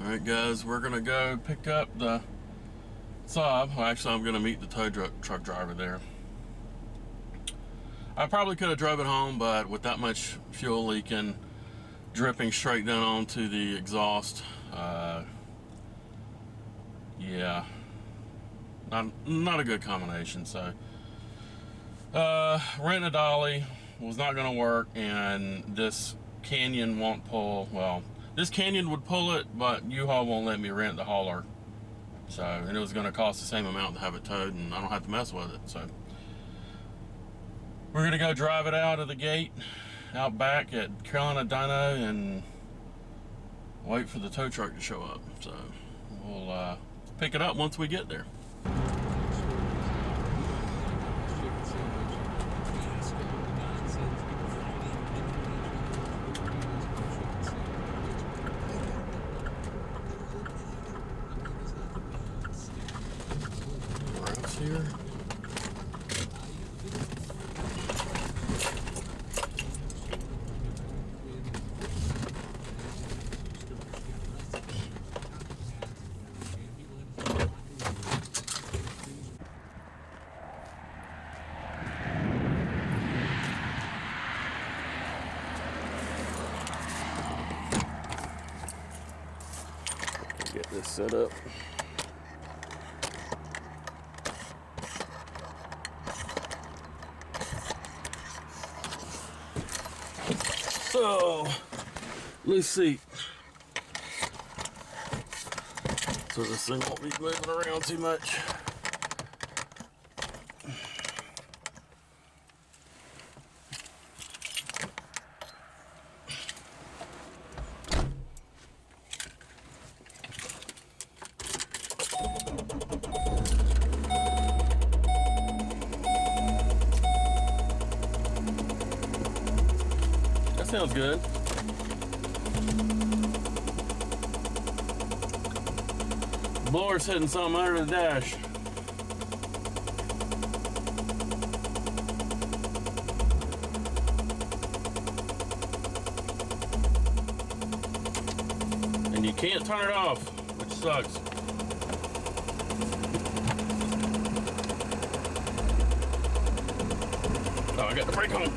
Alright guys, we're gonna go pick up the Saab. Well, actually I'm gonna meet the tow truck driver there. I probably could have drove it home, but with that much fuel leaking, dripping straight down onto the exhaust, yeah, not a good combination. So renting a dolly was not gonna work, and this Canyon won't pull. Well, this Canyon would pull it, but U-Haul won't let me rent the hauler. So, and it was going to cost the same amount to have it towed, and I don't have to mess with it. So, we're going to go drive it out of the gate, out back at Carolina Dyno, and wait for the tow truck to show up. So, we'll pick it up once we get there. Here. Get this set up. So, loose seat. So this thing won't be moving around too much. Sounds good. Blower's hitting something under the dash. And you can't turn it off, which sucks. Oh, I got the brake on.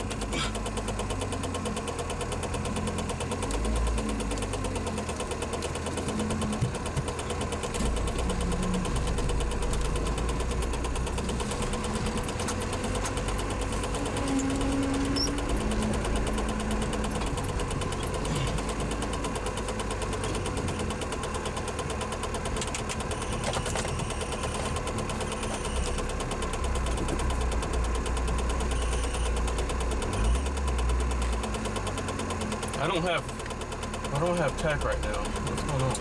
I don't have tack right now. What's going on?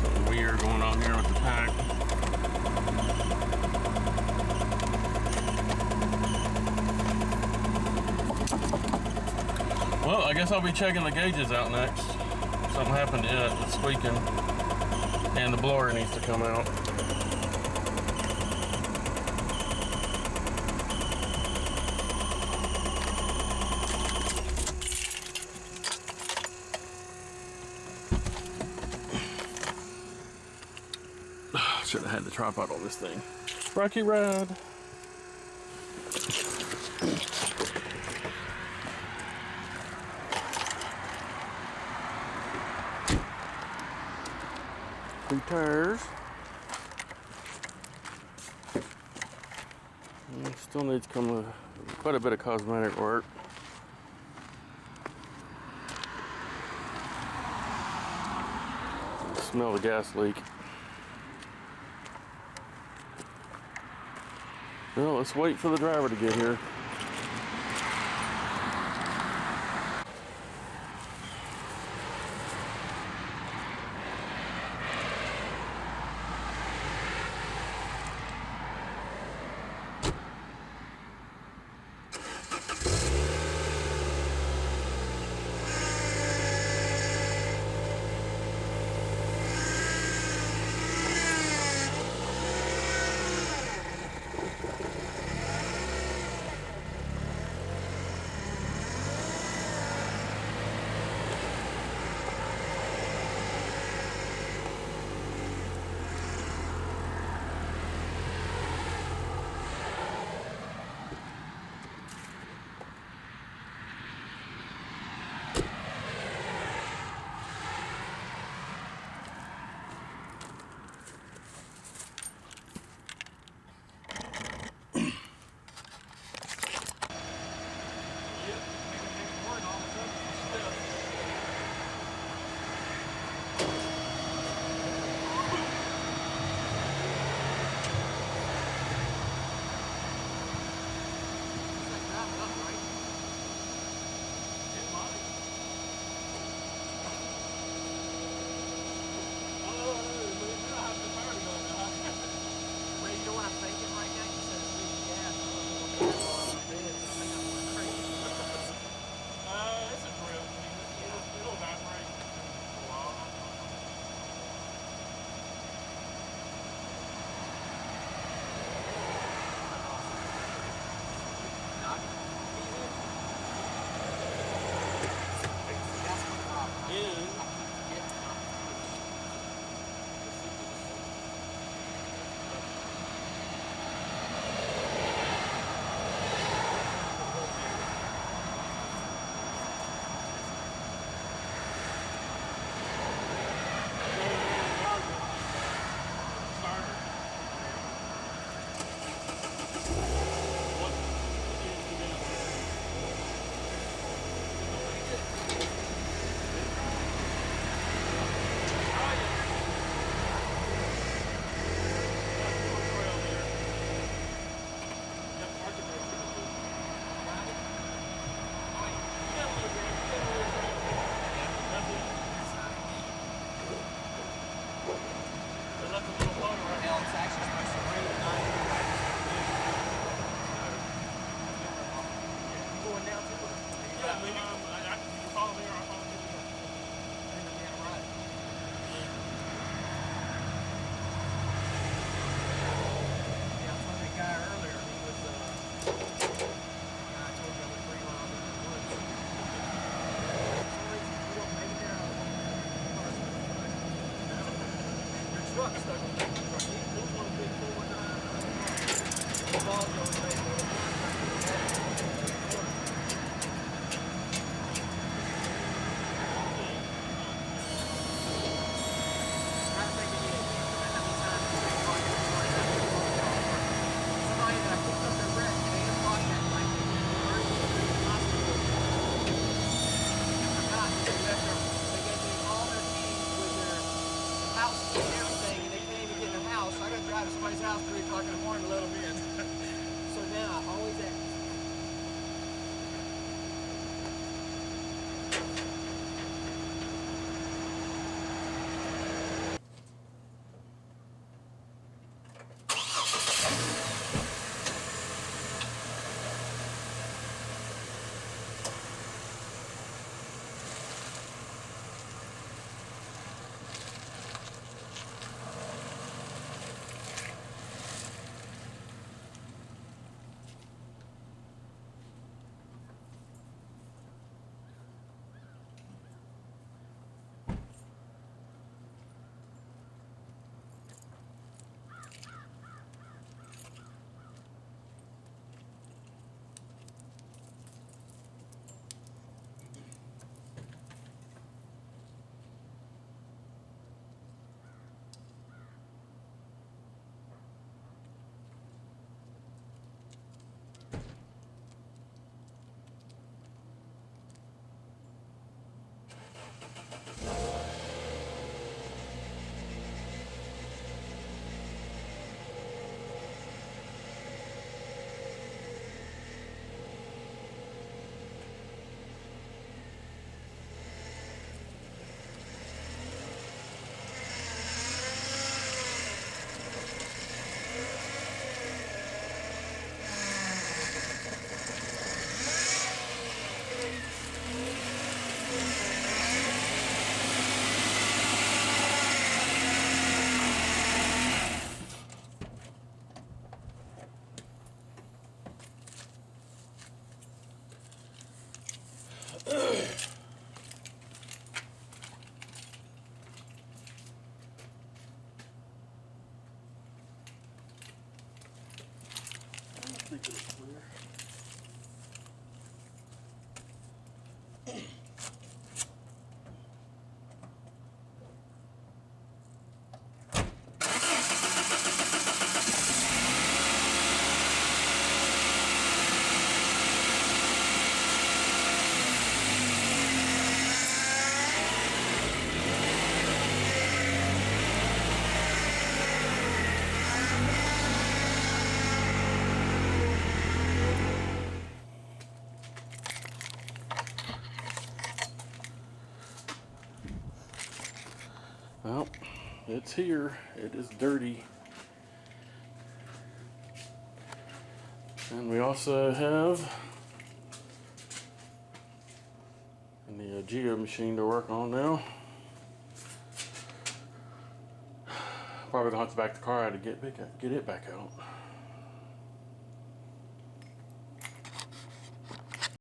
Something weird going on here with the pack. Well, I guess I'll be checking the gauges out next. Something happened to it, it's squeaking, and the blower needs to come out. Should have had the tripod on this thing. Rocky ride. Two tires. And still needs quite a bit of cosmetic work. Smell the gas leak. Well, let's wait for the driver to get here. left a little lower. Hell, it's actually supposed to rain tonight. You going down to it? Yeah, I mean, I can follow me or I'll follow you. Drive to somebody's house 3 o'clock in the morning to let them in. So now I always ask. think it's clear. Well, it's here. It is dirty. And we also have the Geo machine to work on now. Probably gonna have to back the car out to get it back out.